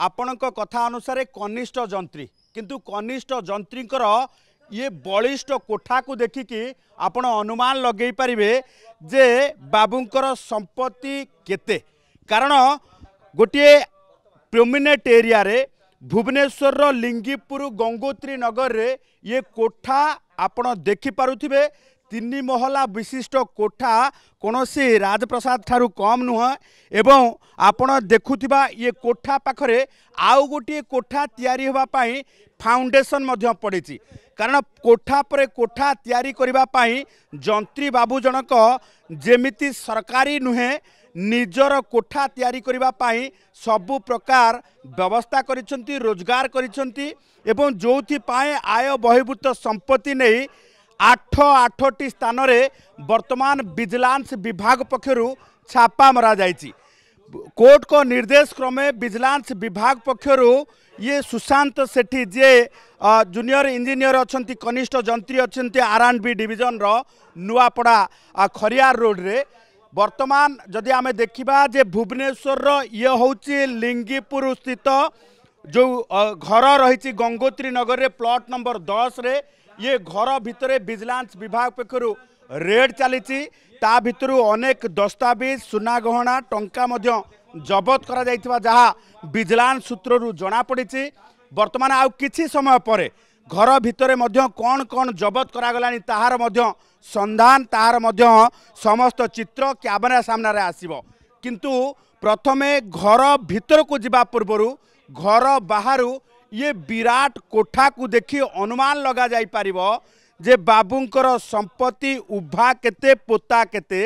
आपणक कथा अनुसार कनिष्ठ जंत्री किंतु कनिष्ठ जंत्रींकर ये बलिष्ठ कोठा को देखिकी आपण अनुमान लगे पारे जे बाबूंकर संपत्ति केते कारण गोटे प्रोमिनेट एरिया रे भुवनेश्वर लिंगीपुर गंगोत्री नगर रे ये कोठा आपण देखि पारुथिबे 3 महला विशिष्ट कोठा कोनोसी राजप्रसाद ठारू कम नुह एवं आपण देखुथिबा ये कोठा पाखरे आउ गोटे कोठा तैयारी होबा पाई फाउंडेशन मध्य पड़िछि कारण कोठा पर कोठा तैयारी करिबा पाई जंत्री बाबू जनक जेमिति सरकारी नुहे निजर कोठा तैयारी करिबा पाई सबु प्रकार व्यवस्था करिसंती रोजगार करिसंती एवं जोथि पाए आय बहिर्भूत संपत्ति नहीं 8 स्थान रे वर्तमान विजिलेंस विभाग पक्षरु छापा मरा जाइछि। कोर्ट को निर्देश क्रमे विजिलेंस विभाग पक्षरु ये सुशांत सेठी जे जूनियर इंजीनियर अच्छी कनिष्ठ जंत्री अच्छा R&B डिविजन रो नुआपड़ा खरियार रोड रे वर्तमान जदि आम देखा जे भुवनेश्वर ये हूँ लिंगीपुर स्थित जो घर रही गंगोत्री नगर रे प्लॉट नंबर 10 रे ये घर भितर विजिलेंस विभाग पक्षरु रेड चली ता भितरु अनेक दस्तावेज सुना गहना टंका मध्य जबत करा जाइथिबा जहा विजिलेंस सूत्ररु जना पड़ी वर्तमान आउ किछि समय पर घर भितर मध्य कौन कौन जबत करा गलानी ताहार मध्य संधान ताहार मध्य समस्त चित्र कैमरा सामने आसीबो किंतु प्रथमे घर भितर को जिबा पूर्वरु घर बाहरु ये विराट कोठा को देखि अनुमान लगा जाई पारिबो जे बाबूंकर संपत्ति उभा केते पोता केते।